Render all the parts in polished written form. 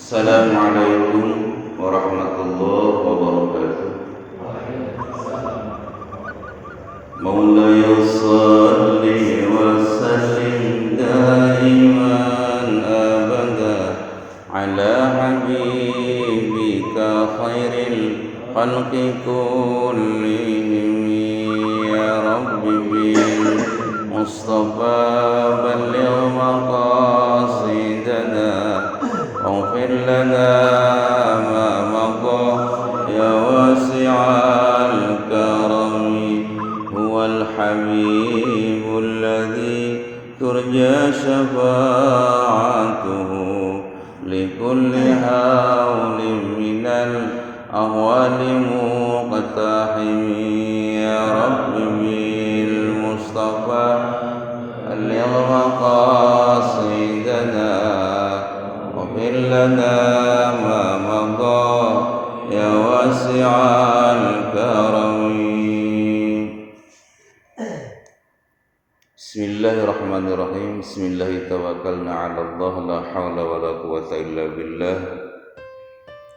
Assalamualaikum warahmatullahi wabarakatuh. Maulaya salli wa sallim daiman abada ala habibika khairil khalqi kullihim ya rabbi bil mustafa balligh maqasidana waghfir lana ma maqā ya wasi'al karami huwal habibul ladzi turja syafa'atuhu likulli hawlin minal ahwali muqtahim ya rabbi bil mustafa balligh maqasidana waghfir lana ma maqā ya wasi'al karami. Bismillahirrahmanirrahim. Bismillahi tawakkalna 'ala Allah la haula wala quwwata illa billah.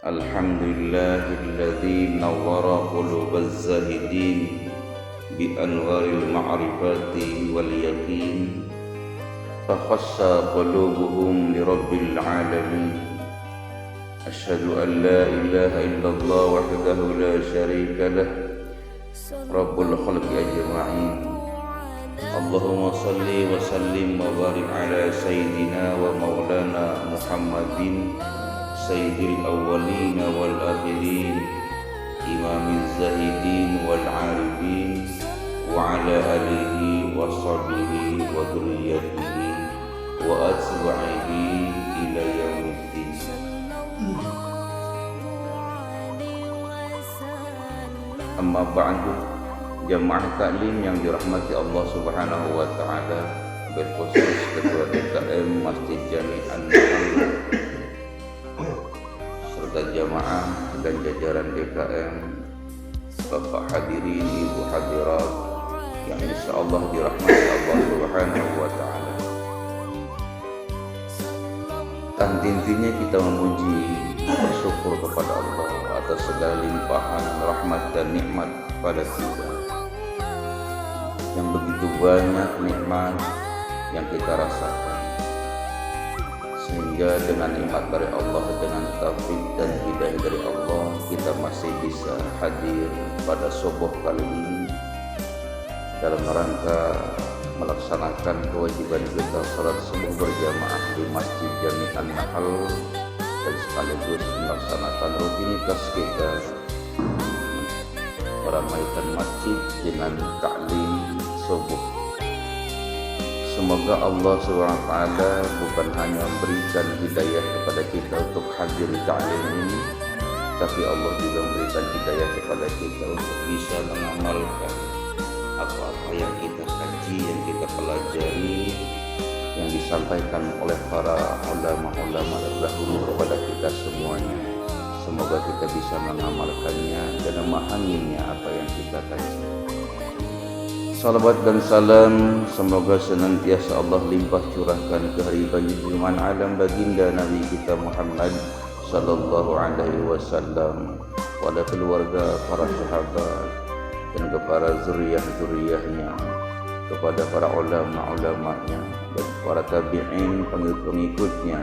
Alhamdulillahilladzi nawwara qulubaz zahidin bi anwaril ma'rifati wal yaqin fakhassa qulubuhum li rabbil alamin. Asyhadu an la ilaha illallah wahdahu la syarika lah rabbul khalqi ajma'in. Allahumma salli wa sallim wa barik ala sayyidina wa maulana Muhammadin sayyidil awwalin wal akhirin imamiz zahidin wal arifin wa ala alihi wa sahbihi wa dhurriyyatihi wa atba'ihi ila yaumiddin. Amma ba'du, jamaah taklim yang dirahmati Allah Subhanahu wa taala, berkhusus ketua DKM Masjid Jami' An-Nahl serta jamaah dan jajaran DKM, Bapak hadirin, Ibu hadirat yang insyaallah dirahmati Allah Subhanahu wa taala. Intinya kita memuji, bersyukur kepada Allah atas segala limpahan rahmat dan nikmat pada kita. Yang begitu banyak nikmat yang kita rasakan, sehingga dengan nikmat dari Allah, dengan taufik dan hidayah dari Allah, kita masih bisa hadir pada subuh kali ini dalam rangka melaksanakan kewajiban kita salat subuh berjamaah di Masjid Jami' An-Nahl dan sekaligus melaksanakan rutinitas kita meramaikan masjid dengan ta'lim subuh. Semoga Allah SWT bukan hanya memberikan hidayah kepada kita untuk hadir di ta'lim ini, tapi Allah juga memberikan hidayah kepada kita untuk bisa mengamalkan apa-apa yang kita kaji, yang kita pelajari, yang disampaikan oleh para ulama-ulama terdahulu kepada kita semuanya. Semoga kita bisa mengamalkannya dan memahaminya apa yang kita kaji. Salawat dan salam semoga senantiasa Allah limpah curahkan ke hari junjungan alam baginda Nabi kita Muhammad sallallahu alaihi wasallam, pada keluarga, para sahabat dan kepada zuriyah-zuriyahnya, kepada para ulama-ulamanya dan para tabi'in, pengikut-pengikutnya,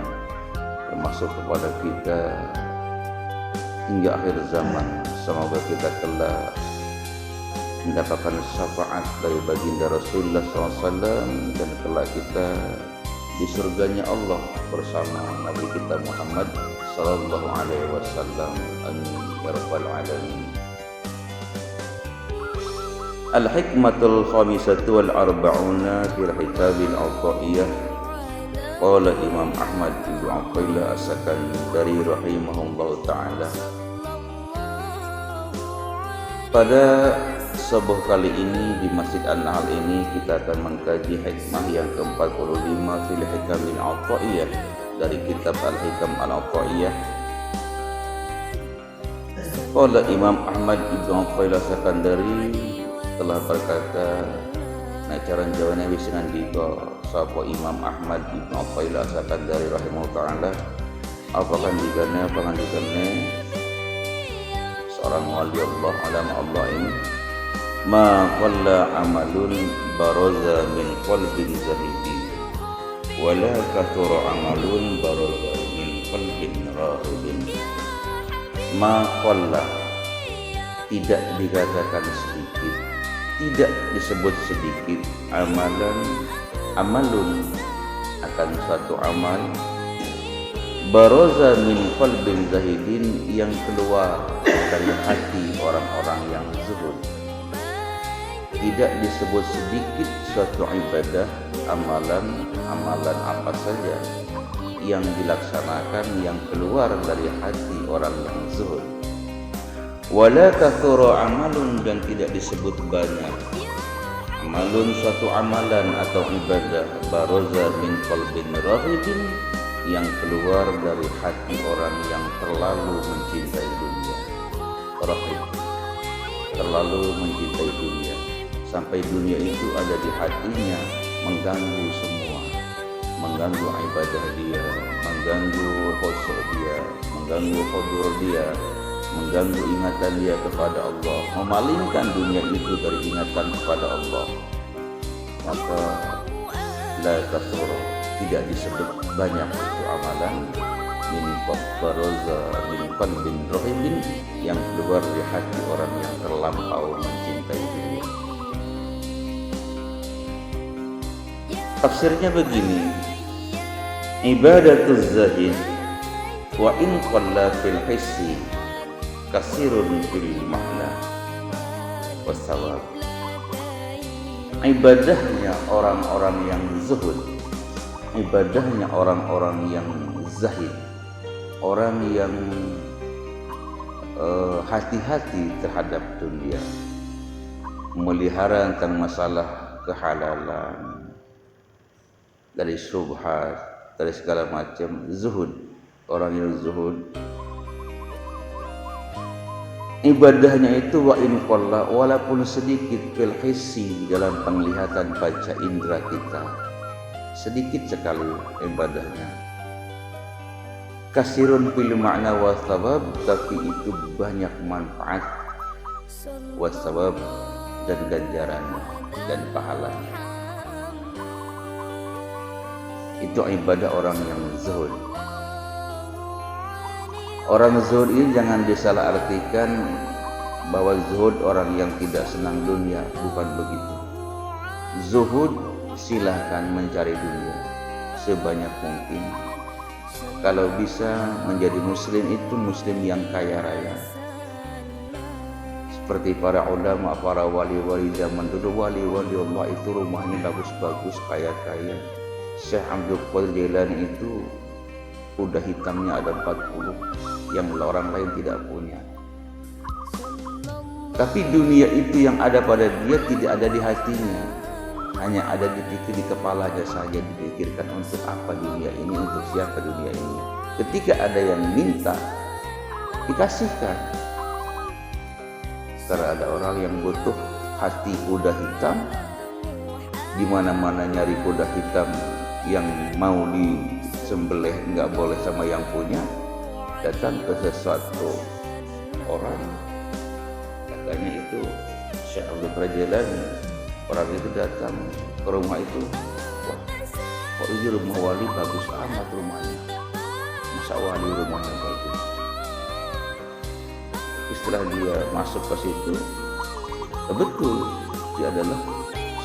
termasuk kepada kita hingga akhir zaman. Semoga kita telah mendapatkan syafaat dari baginda Rasulullah SAW dan kelak kita di surganya Allah bersama Nabi kita Muhammad sallallahu alaihi wasallam. Amin ya rabbal alamin. Al-hikmatul khamisatu wal arba'una fil hitabil al-qa'iyah. Qala Imam Ahmad ibn Athaillah as-Sakandari rahimahullah ta'ala. Pada subuh kali ini di Masjid An-Nahl ini kita akan mengkaji hikmah yang ke-45 fil hikabil al-qa'iyah dari kitab Al-Hikam al-Athaiyah. Qala Imam Ahmad ibn Athaillah as-Sakandari telah berkata, nah caran jawabannya bisa nandika sapa Imam Ahmad ibn Athaillah as-Sakandari rahimahullah ta'ala, Apakah pangandikannya seorang wali Allah alam Allah ini, ma qalla amalun baraza min qalbin zahidi wala kathura amalun baraza min qalbin rahibin. Ma qalla, tidak dikatakan sedikit, tidak disebut sedikit, amalun akan suatu amal, baraza min qalbin zahidin, yang keluar dari hati orang-orang yang zuhud. Tidak disebut sedikit suatu ibadah, amalan apa saja yang dilaksanakan yang keluar dari hati orang yang zuhud. Wala kathura amalun, dan tidak disebut banyak amalun, suatu amalan atau ibadah, baraza min qalbin rahibin, yang keluar dari hati orang yang terlalu mencintai dunia. Rahib, terlalu mencintai dunia, sampai dunia itu ada di hatinya, mengganggu semua, mengganggu ibadah dia, mengganggu khusyuk dia, mengganggu hudur dia, mengganggu ingatan dia kepada Allah, memalingkan dunia itu dari ingatan kepada Allah. Maka la kathura, tidak disebut banyak itu amalan, min baraza min qalbin rahibin, yang keluar dari hati orang yang terlampau mencintai dunia. Tafsirnya begini, ibadatuz zahid wa in qalla fil hissi kasirun fil makna wassawab. Ibadahnya orang-orang yang zuhud, ibadahnya orang-orang yang zahid, orang yang hati-hati terhadap dunia, memelihara tentang masalah kehalalan, dari syubhat, dari segala macam, zuhud. Orang yang zuhud, ibadahnya itu wa in qalla, walaupun sedikit, fil hissi, dalam penglihatan panca indera kita, sedikit sekali ibadahnya. Kasirun fil makna wa thawab, tapi itu banyak manfaat, wa thawab, dan ganjarannya dan pahalanya. Itu ibadah orang yang zuhud. Orang zuhud ini jangan disalahartikan bahwa zuhud orang yang tidak senang dunia, bukan begitu. Zuhud, silahkan mencari dunia sebanyak mungkin. Kalau bisa menjadi muslim itu muslim yang kaya raya, seperti para ulama, para wali-wali zaman dulu. Wali-wali Allah itu rumahnya bagus-bagus, kaya-kaya. Syekh Abdul Qadir Jailani itu kuda hitamnya ada 40 yang orang lain tidak punya. Tapi dunia itu yang ada pada dia tidak ada di hatinya, hanya ada di kepalanya saja, dipikirkan untuk apa dunia ini, untuk siapa dunia ini. Ketika ada yang minta, dikasihkan. Karena ada orang yang butuh hati kuda hitam, di mana-mana nyari kuda hitam yang mau disembelih nggak boleh sama yang punya, datang ke sesuatu orang, katanya itu Syekh Abdul Qadir Jailani. Orang itu datang ke rumah itu, wah, kok ini rumah wali bagus amat rumahnya, masa wali rumahnya bagus. Setelah dia masuk ke situ, betul dia adalah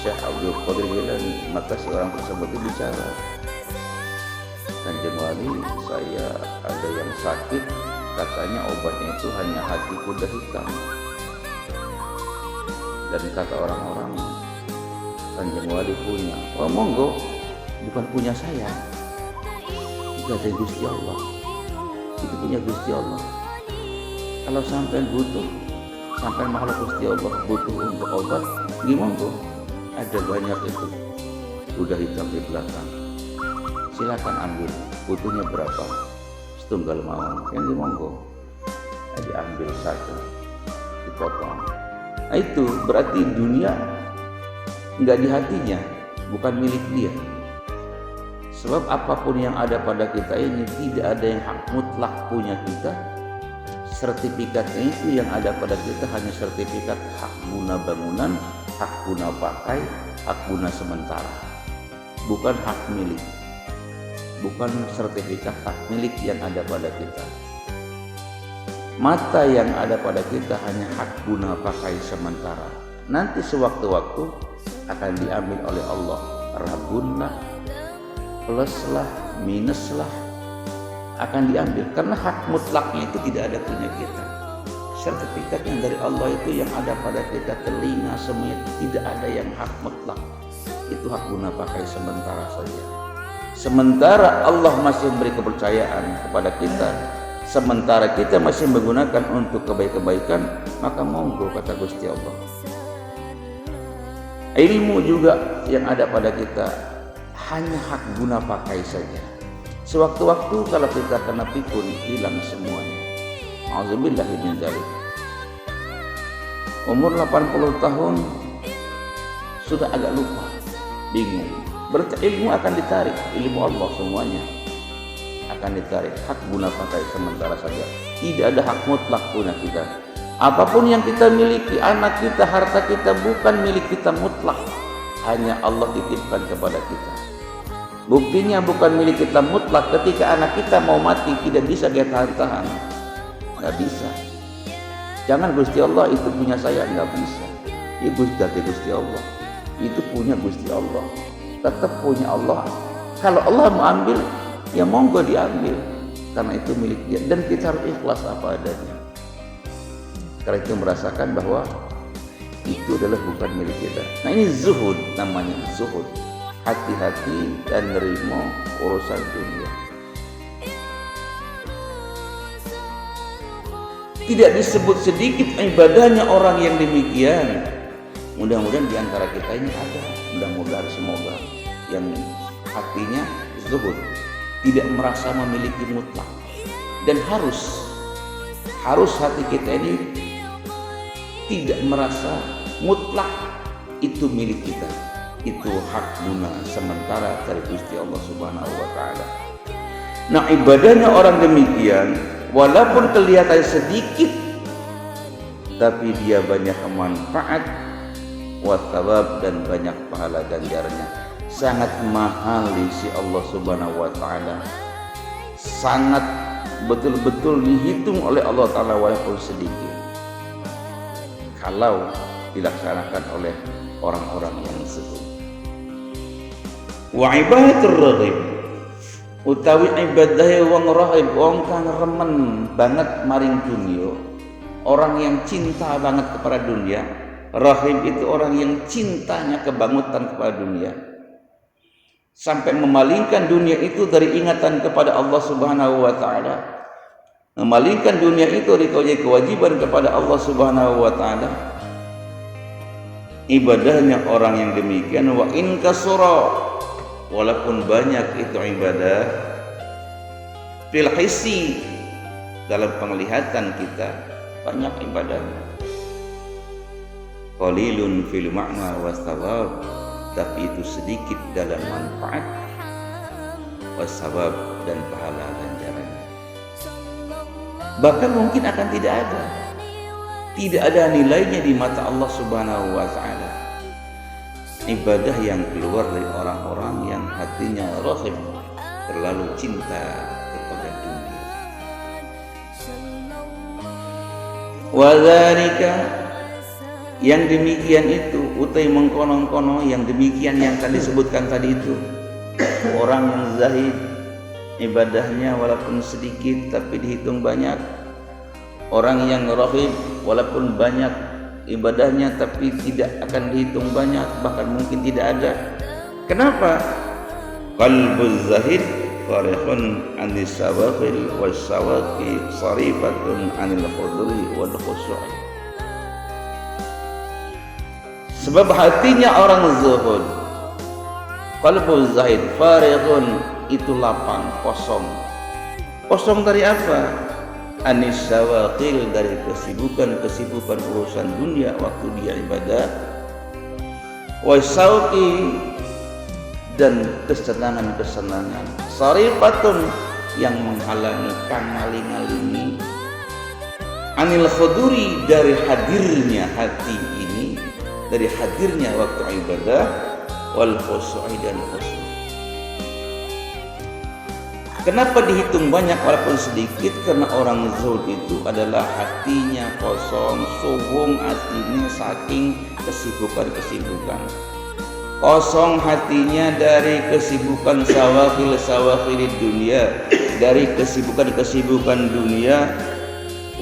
Syekh Abdul Qadir Jailani. Maka si orang tersebut itu bicara, Kanjeng Wali, saya ada yang sakit, katanya obatnya itu hanya hati kuda hitam. Dan kata orang-orang, Kanjeng Wali punya. Oh monggo, bukan punya saya, itu ada Gusti Allah, itu punya Gusti Allah. Kalau sampai butuh, sampai makhluk Gusti Allah butuh untuk obat, gimana monggo, ada banyak itu kuda hitam di belakang, silakan ambil, butuhnya berapa, setunggal mau, yang di monggo aja ambil satu, dipotong. Nah itu berarti dunia nggak di hatinya, bukan milik dia. Sebab apapun yang ada pada kita ini tidak ada yang hak mutlak punya kita. Sertifikatnya itu yang ada pada kita hanya sertifikat hak guna bangunan, hak guna pakai, hak guna sementara, bukan hak milik. Bukan sertifikat hak milik yang ada pada kita. Mata yang ada pada kita hanya hak guna pakai sementara. Nanti sewaktu-waktu akan diambil oleh Allah. Rabun lah, plus lah, minus lah, akan diambil. Karena hak mutlaknya itu tidak ada punya kita. Sertifikat yang dari Allah itu yang ada pada kita, telinga semuanya, tidak ada yang hak mutlak. Itu hak guna pakai sementara saja. Sementara Allah masih memberi kepercayaan kepada kita, sementara kita masih menggunakan untuk kebaikan, maka monggo, kata Gusti Allah. Ilmu juga yang ada pada kita hanya hak guna pakai saja. Sewaktu-waktu kalau kita kena pikun, hilang semuanya. Auzubillahi min dzalik. Umur 80 tahun sudah agak lupa, bingung. Berarti ilmu akan ditarik, ilmu Allah semuanya akan ditarik. Hak guna pakai sementara saja. Tidak ada hak mutlak punya kita. Apapun yang kita miliki, anak kita, harta kita, bukan milik kita mutlak. Hanya Allah titipkan kepada kita. Buktinya bukan milik kita mutlak. Ketika anak kita mau mati, tidak bisa dia tahan-tahan. Nggak bisa. Jangan Gusti Allah itu punya saya, nggak bisa. Itu dari Gusti Allah. Itu punya Gusti Allah. Tetap punya Allah. Kalau Allah mau ambil, ya monggo diambil, karena itu milik Dia, dan kita harus ikhlas apa adanya. Karena itu merasakan bahwa itu adalah bukan milik kita. Nah, ini zuhud namanya, zuhud. Hati-hati dan nerima urusan dunia. Tidak disebut sedikit ibadahnya orang yang demikian. Mudah-mudahan di antara kita ini ada, mudah-mudahan semoga yang hatinya zuhud, tidak merasa memiliki mutlak. Dan harus hati kita ini tidak merasa mutlak itu milik kita. Itu hak guna sementara dari Gusti Allah Subhanahu wa taala. Nah, ibadahnya orang demikian walaupun kelihatan sedikit, tapi dia banyak manfaat, wasabab, dan banyak pahala ganjarnya. Sangat mahal di sisi Allah Subhanahu wa taala. Sangat betul-betul dihitung oleh Allah taala walaupun sedikit. Kalau dilaksanakan oleh orang-orang yang zuhud. Wa ibadatur raghib, utawi ibadahe wong raghib, wong kang remen banget maring dunya, orang yang cinta banget kepada dunia. Rahim itu orang yang cintanya kebangutan kepada dunia, sampai memalingkan dunia itu dari ingatan kepada Allah Subhanahu wa taala, memalingkan dunia itu dari kewajiban kepada Allah Subhanahu wa taala. Ibadahnya orang yang demikian, wa in kasura, walaupun banyak itu ibadah, fil hissi, dalam penglihatan kita banyak ibadahnya, qalilun fil ma'na wasawab, tapi itu sedikit dalam manfaat, wasawab, dan pahala ganjarannya. Bahkan mungkin akan tidak ada nilainya di mata Allah Subhanahu wa taala. Ibadah yang keluar dari orang-orang yang hatinya rahim, terlalu cinta kepada dunia. Wa dzalika, yang demikian itu, utai mengkono-kono yang demikian yang tadi disebutkan tadi itu, orang yang zahid, ibadahnya walaupun sedikit tapi dihitung banyak. Orang yang rahib, walaupun banyak ibadahnya tapi tidak akan dihitung banyak, bahkan mungkin tidak ada. Kenapa? Qalbuz zahid farihun anis sawaqil was-sawaqi sarifatun anil khudri wal khushu'. Sebab hatinya orang zuhud, qalbuz zahid farihun, itu lapang, kosong. Kosong dari apa? Anis sawaqil, dari kesibukan urusan dunia waktu dia ibadah. Wasauqi, dan kesenangan-kesenangan. Sarifatun yang menghalangi, kang ngaling-ngalingi, anil khuduri dari hadirnya hati ini, dari hadirnya waktu ibadah, wal khusu'i dan khusu'. Kenapa dihitung banyak walaupun sedikit? Karena orang zuhud itu adalah hatinya kosong, suwung hatinya saking kesibukan-kesibukan. Kosong hatinya dari kesibukan sawakil dunia, dari kesibukan-kesibukan dunia,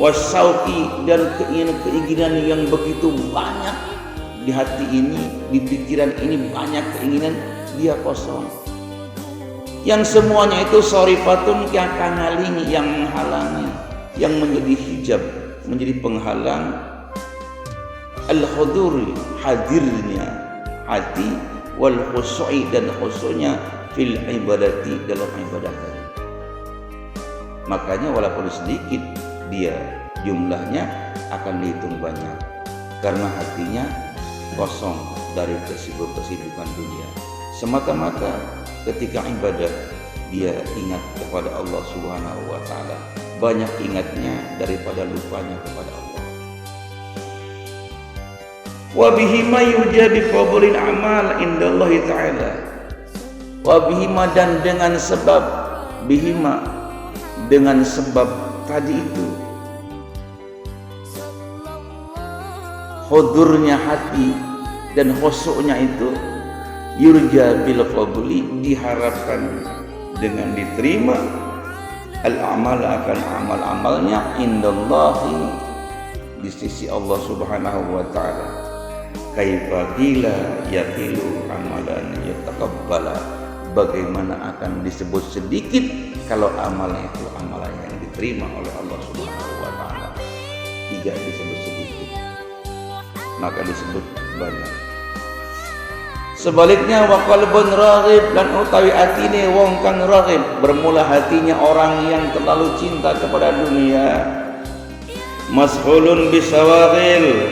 wasauki dan keinginan-keinginan yang begitu banyak di hati ini, di pikiran ini banyak keinginan, dia kosong. Yang semuanya itu sorifatun yang kangalingi, yang menghalangi, yang menjadi hijab, menjadi penghalang al-huduri, hadirnya hati, wal khusu'i dan khusu'nya fil ibadati, dalam ibadah tadi. Makanya walaupun sedikit dia jumlahnya akan dihitung banyak, karena hatinya kosong dari kesibukan dunia. Semata-mata ketika ibadah dia ingat kepada Allah Subhanahu wa taala, banyak ingatnya daripada lupanya kepada Allah. Wa bihima yujabi qabulil amal indallahi taala. Wa bihima dan dengan sebab bihima, dengan sebab tadi itu hudurnya hati dan khusyuknya itu, yurja bil qabuli, diharapkan dengan diterima al-amal, akan amal-amalnya indallahi, di sisi Allah Subhanahu wa taala. Kaifa qila yaqilu amalan yataqabbala, bagaimana akan disebut sedikit kalau amalnya itu amalan yang diterima oleh Allah Subhanahu wa taala. Tidak disebut sedikit, maka disebut banyak. Sebaliknya wa qalbun raghib, lan utawi atine wong kang raghib, bermula hatinya orang yang terlalu cinta kepada dunia. Mashghulun bisawaghil,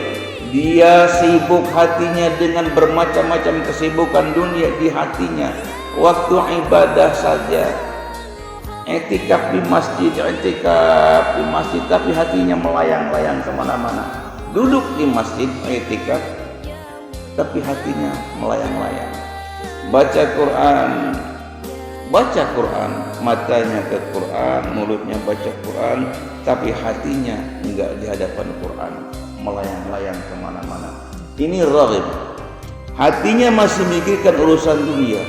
dia sibuk hatinya dengan bermacam-macam kesibukan dunia di hatinya. Waktu ibadah saja, etikaf di masjid, tapi hatinya melayang-layang kemana-mana. Duduk di masjid etikaf, tapi hatinya melayang-layang. Baca Quran, matanya ke Quran, mulutnya baca Quran, tapi hatinya enggak di hadapan Quran, melayang-layang kemana-mana. Ini raghib, hatinya masih memikirkan urusan dunia,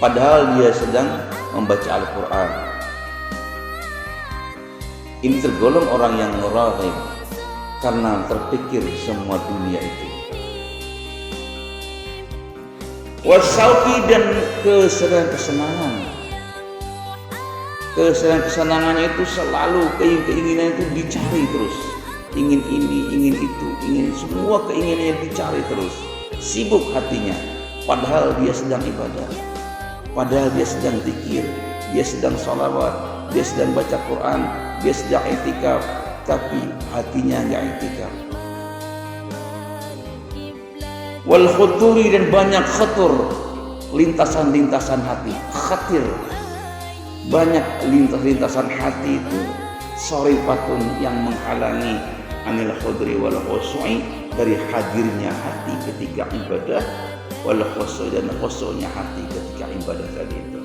padahal dia sedang membaca Al-Quran. Ini tergolong orang yang raghib, karena terpikir semua dunia itu. Wasauki dan kesenangannya itu selalu, keinginan itu dicari terus, ingin ini, ingin itu, ingin semua keinginannya dicari terus, sibuk hatinya, padahal dia sedang ibadah, padahal dia sedang zikir, dia sedang sholawat, dia sedang baca Quran, dia sedang i'tikaf, tapi hatinya enggak i'tikaf. Wal khuturi, dan banyak khatur, lintasan-lintasan hati, khatir, banyak lintas-lintasan hati itu sorifatun yang menghalangi anil khudri wal khusu'i, dari hadirnya hati ketika ibadah, wal khusu'i dan khusu'nya hati ketika ibadah tadi itu.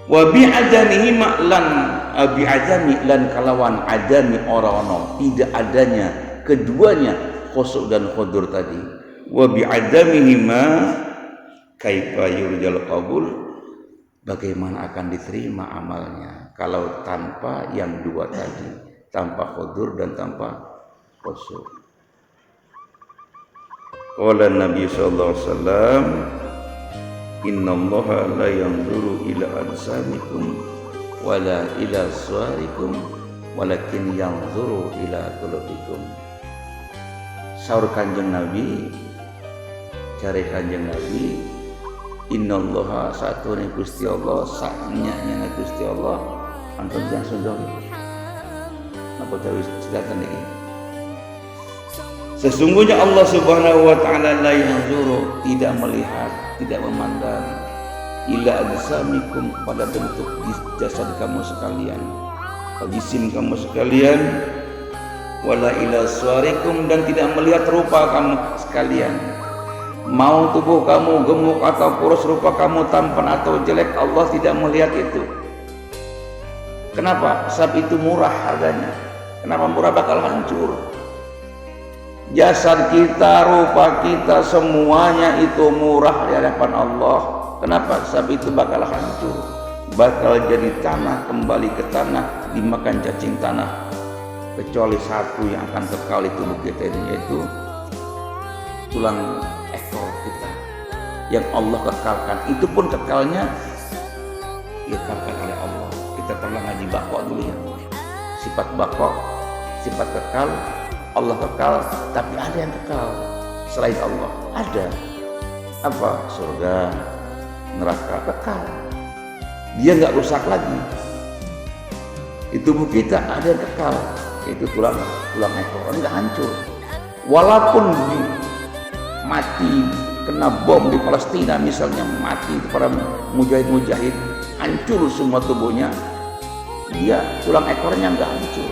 Wa bi'adamihi ma'lan, bi'adami lan kalawan adami ora-ono, tidak adanya keduanya khusu' dan khudur tadi. Wa bi'adamihi ma kaifa yurjal qabul, bagaimana akan diterima amalnya kalau tanpa yang dua tadi, tanpa khudur dan tanpa khusu'. Qala Nabi sallallahu alaihi wasallam, innallaha la yanzuru ila ajsamikum wala ila suwarikum walakin yanzuru ila qulubikum. Saur Kanjeng Nabi, cari Kanjeng Nabi, innallaha satune Gusti Allah, saknya Gusti Allah, antum yang Sunda. Apa tahu sedatan iki? Sesungguhnya Allah Subhanahu wa taala la yanzuru, tidak melihat, tidak memandang ila ajsamikum, pada bentuk jasad kamu sekalian, jisim kamu sekalian, wala ila suwarikum, dan tidak melihat rupa kamu sekalian. Mau tubuh kamu gemuk atau kurus, rupa kamu tampan atau jelek, Allah tidak melihat itu. Kenapa? Sebab itu murah harganya. Kenapa murah? Bakal hancur. Jasad kita, rupa kita, semuanya itu murah di hadapan Allah. Kenapa? Sebab itu bakal hancur, bakal jadi tanah, kembali ke tanah, dimakan cacing tanah. Kecuali satu yang akan kekal di tubuh kita ini, yaitu tulang ekor kita yang Allah kekalkan. Itu pun kekalnya dikekalkan oleh Allah. Kita pernah ngaji bakok dulu ya, sifat bakok, sifat kekal. Allah kekal, tapi ada yang kekal selain Allah. Ada apa? Surga, neraka kekal, dia nggak rusak lagi. Di tubuh kita ada yang kekal, yaitu tulang ekor, nggak hancur. Walaupun mati kena bom di Palestina misalnya, mati para mujahid hancur semua tubuhnya, dia tulang ekornya nggak hancur.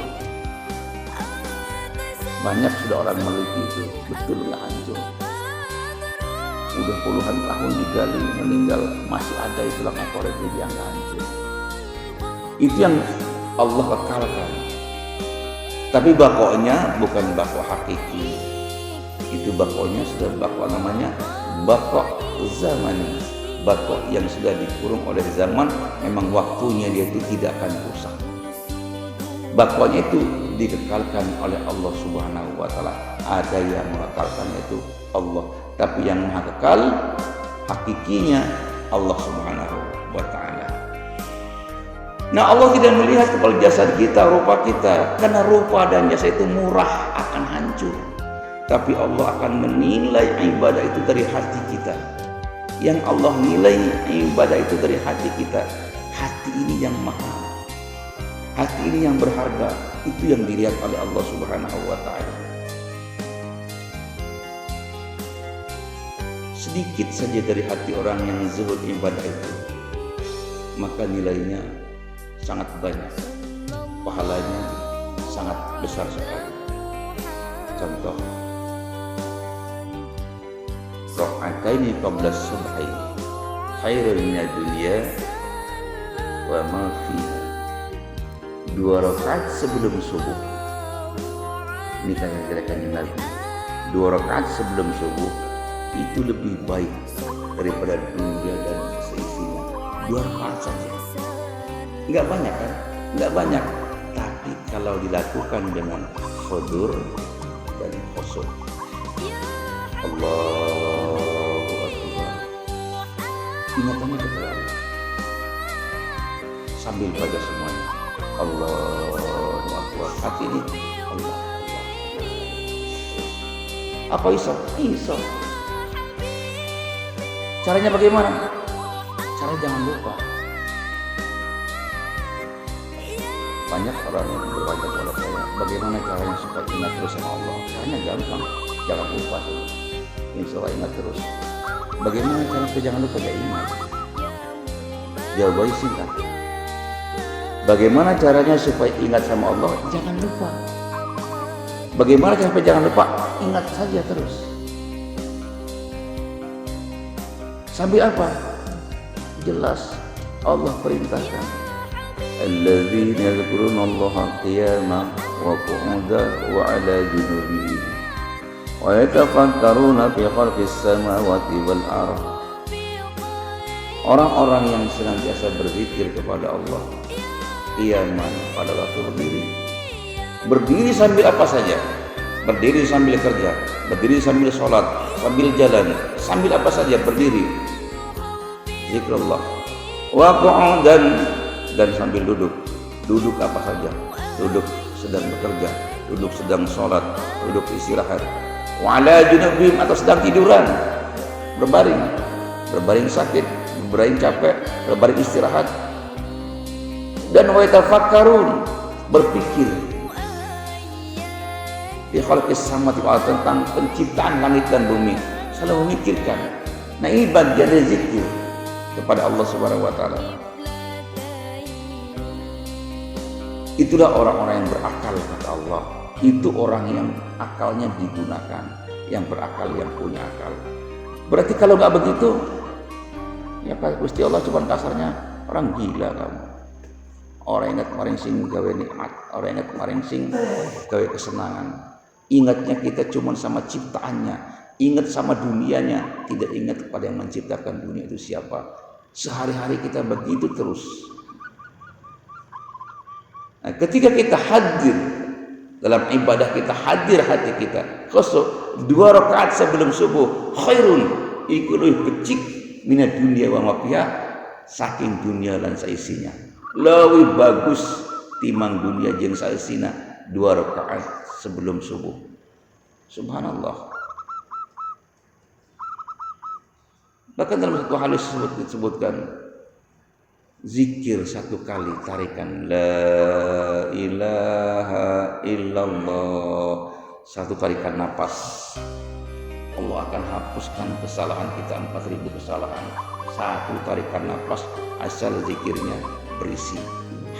Banyak sudah orang meneliti itu, betul nggak hancur. Udah puluhan tahun digali, meninggal, masih ada tulang ekor itu, dia nggak hancur. Itu yang Allah kekalkan. Tapi bakoknya bukan bakok hakiki. Itu bakoknya sudah bakok, namanya bakok zamani. Bakok yang sudah dikurung oleh zaman, memang waktunya dia itu tidak akan rusak. Bakoknya itu dikekalkan oleh Allah Subhanahu wa taala. Ada yang mengekalkannya itu Allah, tapi yang maha kekal hakikinya Allah Subhanahu wa taala. Nah, Allah tidak melihat kepada jasad kita, rupa kita, karena rupa dan jasad itu murah, akan hancur. Tapi Allah akan menilai ibadah itu dari hati kita. Yang Allah nilai ibadah itu dari hati kita. Hati ini yang mahal, hati ini yang berharga, itu yang dilihat oleh Allah Subhanahu wa taala. Sedikit saja dari hati orang yang zuhud ibadah itu, maka nilainya sangat banyak, pahalanya sangat besar sekali. Contoh, rakaataini qabla subhi khairun minad dunya wa ma fiha. 2 rakaat sebelum subuh, ini kata Nabi, 2 rakaat sebelum subuh itu lebih baik daripada dunia dan seisinya. 2 rakaat saja, nggak banyak kan? Nggak banyak, tapi kalau dilakukan dengan khudur dan khusyuk, Allahu Akbar, ingatannya kepada Allah sambil baca semuanya, Allahu Akbar, hati ini Allah. Apa iso? Caranya bagaimana? Caranya jangan lupa. Banyak orang yang bertanya kepada saya, bagaimana caranya supaya ingat terus sama Allah? Caranya gampang, jangan lupa. Insya Allah ingat terus. Bagaimana caranya supaya jangan lupa? Ya ingat. Jawabannya singkat. Bagaimana caranya supaya ingat sama Allah? Jangan lupa. Bagaimana caranya supaya jangan lupa? Ingat saja terus. Sambil apa? Jelas Allah perintahkan, alladzina yadhkuruna Allaha qiyaman wa qu'udan wa 'ala junubihim wa yatafakkaruna fi khalqis samawati wal ardh. Orang-orang yang senantiasa berzikir kepada Allah qiyaman, pada waktu berdiri. Berdiri sambil apa saja? Berdiri sambil kerja, berdiri sambil sholat, sambil jalan, sambil apa saja berdiri, zikrullah. Wa qu'udan, dan sambil duduk apa saja, duduk sedang bekerja, duduk sedang sholat, duduk istirahat. Wa 'ala junubihim, atau sedang tiduran, berbaring sakit, berbaring capek, berbaring istirahat. Dan wa yatafakkarun, berpikir. Fi khalqis samawati wal ardi, tentang penciptaan langit dan bumi, selalu memikirkan. Nah, ini bagian dari zikir kepada Allah Subhanahu wa taala. Itulah orang-orang yang berakal kata Allah. Itu orang yang akalnya digunakan, yang berakal, yang punya akal. Berarti kalau nggak begitu, ya Gusti Allah cuma kasarnya orang gila kamu. Orang ingat kemarin sing gawe nikmat, orang ingat kemarin sing gawe kesenangan. Ingatnya kita cuma sama ciptaannya, ingat sama dunianya, tidak ingat kepada yang menciptakan dunia itu siapa. Sehari-hari kita begitu terus. Nah, ketika kita hadir dalam ibadah, kita hadir hati kita khusyuk 2 rakaat sebelum subuh, khairun iku luwih becik minad dunya wa ma fiha, saking dunia lan saisinya, lebih bagus timang dunia jeung saisina 2 rakaat sebelum subuh. Subhanallah. Bahkan dalam satu hadis disebutkan zikir 1 kali tarikan la ilaha illallah, 1 tarikan napas, Allah akan hapuskan kesalahan kita 4.000 kesalahan. 1 tarikan napas asal zikirnya berisi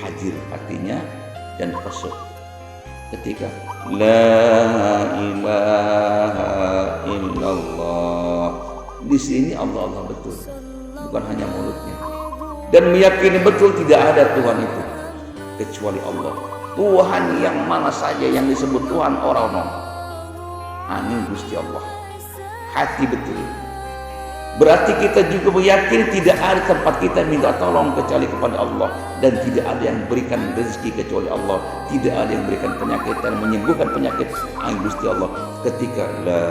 hadir hatinya dan khusyuk. Ketika la ilaha illallah, di sini Allah betul, bukan hanya mulutnya. Dan meyakini betul tidak ada Tuhan itu kecuali Allah. Tuhan yang mana saja yang disebut Tuhan orang-orang hanya Gusti Allah. Hati betul. Berarti kita juga meyakini tidak ada tempat kita minta tolong kecuali kepada Allah, dan tidak ada yang berikan rezeki kecuali Allah, tidak ada yang berikan penyakit dan menyembuhkan penyakit hanya Gusti Allah. Ketika la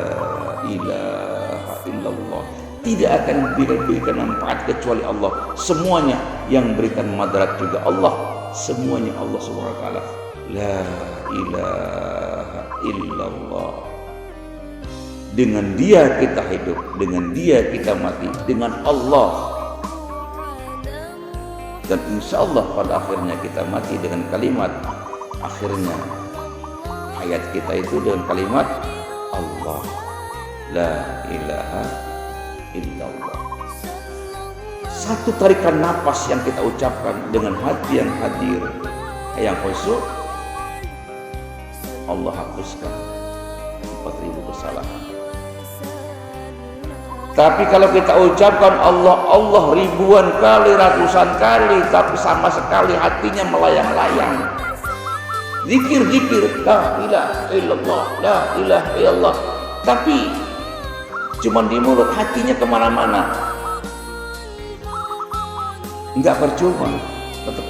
ilaha illallah, tidak akan berikan manfaat kecuali Allah. Semuanya yang berikan madarat juga Allah. Semuanya Allah Subhanahu wa taala. La ilaha illallah. Dengan Dia kita hidup, dengan Dia kita mati, dengan Allah. Dan insya Allah pada akhirnya kita mati dengan kalimat akhirnya ayat kita itu dengan kalimat Allah. La ilaha illallah. 1 tarikan napas yang kita ucapkan dengan hati yang hadir, yang khusyuk, Allah hapuskan 4.000 kesalahan. Tapi kalau kita ucapkan Allah ribuan kali, ratusan kali, tapi sama sekali hatinya melayang-layang, zikir la ilaha illallah, la ilaha illallah, tapi cuman di mulut, hatinya kemana-mana, enggak percuma. Tetap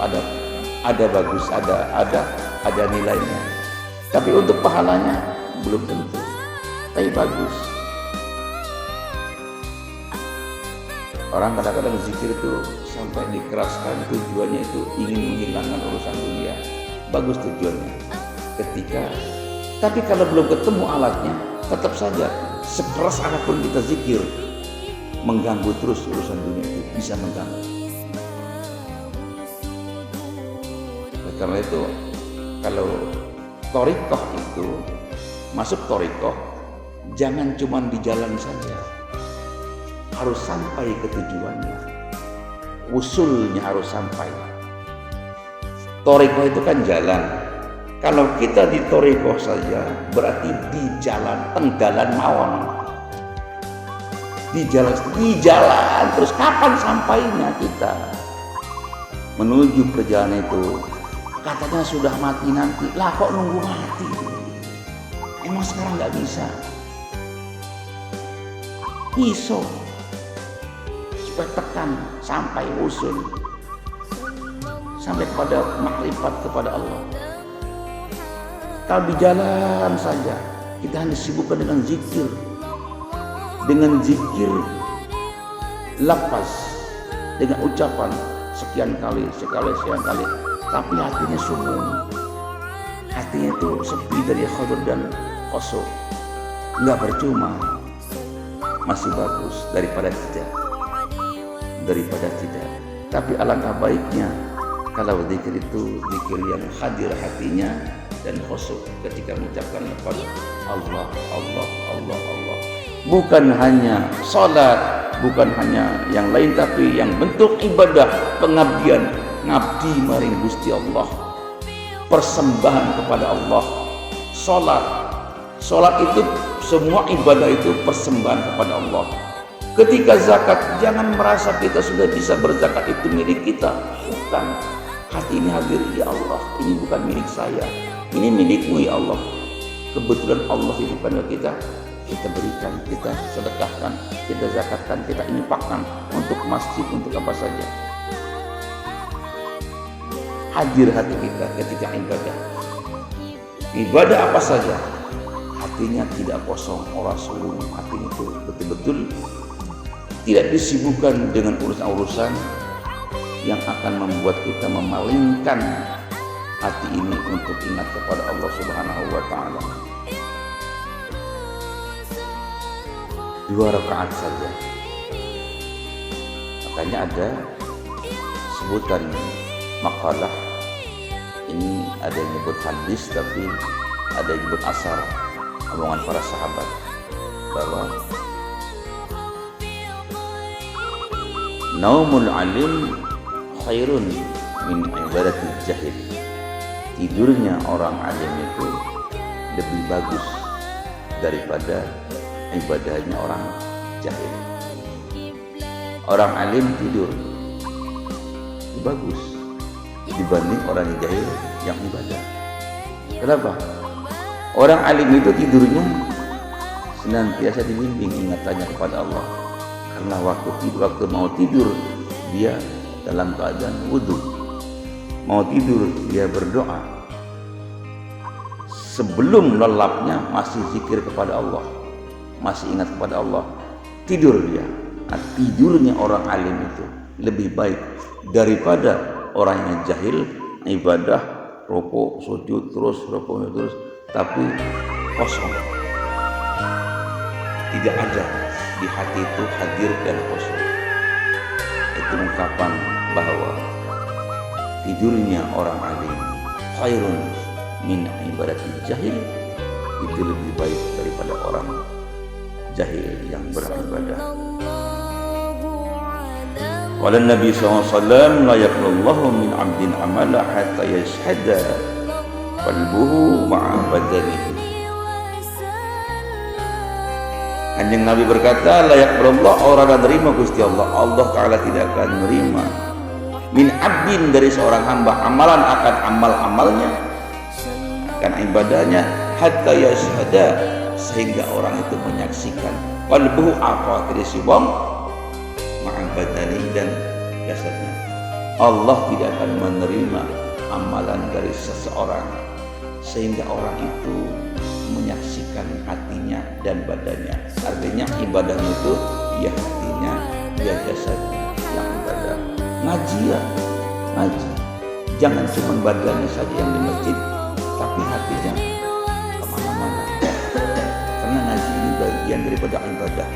ada bagus, ada nilainya, tapi untuk pahalanya belum tentu, tapi bagus. Orang kadang-kadang zikir itu sampai dikeraskan, tujuannya itu ingin menghilangkan urusan dunia. Bagus tujuannya. Tapi kalau belum ketemu alatnya, tetap saja sekeras apapun kita zikir, mengganggu terus urusan dunia itu, bisa mengganggu. Karena itu kalau thariqah itu masuk thariqah, jangan cuma di jalan saja, harus sampai ke tujuannya, usulnya harus sampai. Thariqah itu kan jalan. Kalau kita di thariqah saja, berarti di jalan, tenggalan mawon. Di jalan terus kapan sampainya kita menuju perjalanan itu? Katanya sudah mati nanti. Lah kok nunggu mati? Emang sekarang nggak bisa? Iso supaya tekan sampai usul, sampai kepada makrifat kepada Allah. Kalau di jalan saja kita hanya sibukkan dengan zikir lafaz, dengan ucapan sekian kali, tapi hatinya sumbung, hatinya itu sepi dari khadur dan khusyuk, nggak percuma, masih bagus daripada tidak. Tapi alangkah baiknya kalau zikir itu zikir yang hadir hatinya, dan khusyuk ketika mengucapkan lafaz Allah, Allah, Allah, Allah. Bukan hanya salat, bukan hanya yang lain, tapi yang bentuk ibadah pengabdian, ngabdi maring Gusti Allah, persembahan kepada Allah. Salat itu semua ibadah itu persembahan kepada Allah. Ketika zakat, jangan merasa kita sudah bisa berzakat itu milik kita. Bukan. Hati ini hadir, ya Allah, ini bukan milik saya, ini milikmu ya Allah. Kebetulan Allah titipkan kita, kita berikan, kita sedekahkan, kita zakatkan, kita infakkan untuk masjid, untuk apa saja. Hadir hati kita ketika ibadah. Ibadah apa saja, hatinya tidak kosong, orang sulung, hatinya itu betul-betul tidak disibukkan dengan urusan-urusan yang akan membuat kita memalingkan hati ini untuk ingat kepada Allah Subhanahu wa Ta'ala. 2 rakaat saja. Makanya ada sebutan makalah, ini ada yang nyebut hadis, tapi ada yang nyebut asar, omongan para sahabat, bahwa naumul alim khairun min ibadatil jahil. Tidurnya orang alim itu lebih bagus daripada ibadahnya orang jahil. Orang alim tidur lebih bagus dibanding orang jahil yang ibadah. Kenapa? Orang alim itu tidurnya senantiasa dibimbing ingatannya kepada Allah. Karena waktu mau tidur dia dalam keadaan wudhu, mau tidur dia berdoa, sebelum lelapnya masih zikir kepada Allah, masih ingat kepada Allah, tidur dia. Nah, tidurnya orang alim itu lebih baik daripada orang yang jahil, ibadah, rukuk, sujud terus, rukuk terus, tapi kosong, tidak ada di hati itu hadir dan kosong. Itu ungkapan bahwa tidurnya orang alim khairun min ibadatil jahil, itu lebih baik daripada orang jahil yang beribadah. Qala Nabi SAW, la yaqbalullahu min 'abdin amala hatta yashhada qalbuhu ma'a badanihi. Kanjeng Nabi berkata, la yaqbalullah, orang yang terima Gusti Allah, Allah Ta'ala tidak akan menerima min abdin, dari seorang hamba, amalan akan amal-amalnya, akan ibadahnya, hatta yashhada, sehingga orang itu menyaksikan qalbuhu, apa terisi wong ma'abadani, dan jasadnya. Allah tidak akan menerima amalan dari seseorang sehingga orang itu menyaksikan hatinya dan badannya. Artinya ibadahnya itu ya hatinya, ya jasadnya yang ibadah. Ngaji ya, ngaji. Jangan cuma badannya saja yang di masjid, tapi hatinya kemana-mana. Karena ngaji ini bagian daripada ibadah.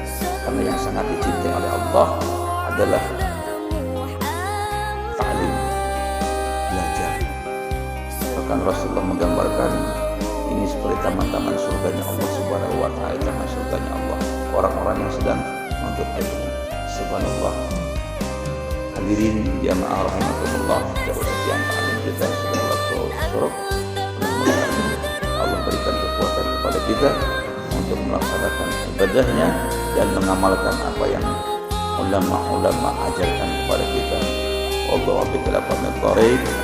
Karena yang sangat dicintai oleh Allah adalah ta'lim, belajar. Bahkan Rasulullah menggambarkan ini seperti taman-taman surganya Allah Subhanahu wa Ta'ala, taman surganya Allah, orang-orang yang sedang menuntut ilmu. Subhanallah. Hadirin jamaah rahimakumullah, jauh sekian ta'lim kita sudah waktu suruk. Mudah-mudahan Allah berikan kekuatan kepada kita untuk melaksanakan ibadahnya dan mengamalkan apa yang ulama-ulama ajarkan kepada kita. Wallahu a'lam bishawab.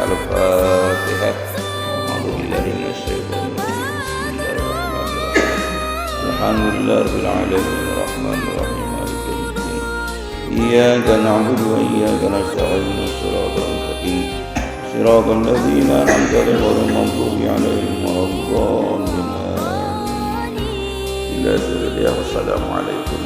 Al-Fatihah. A'udzubillahi minasyaitonir rajim. Bismillahirrahmanirrahim. Alhamdulillahirabbil alamin arrahmanir rahim maliki yaumiddin. Iyyaka na'budu wa iyyaka nasta'in. Shiratal mustaqim. Shiratal ladzina an'amta 'alaihim ghairil maghdubi 'alaihim waladdallin. Wassalamualaikum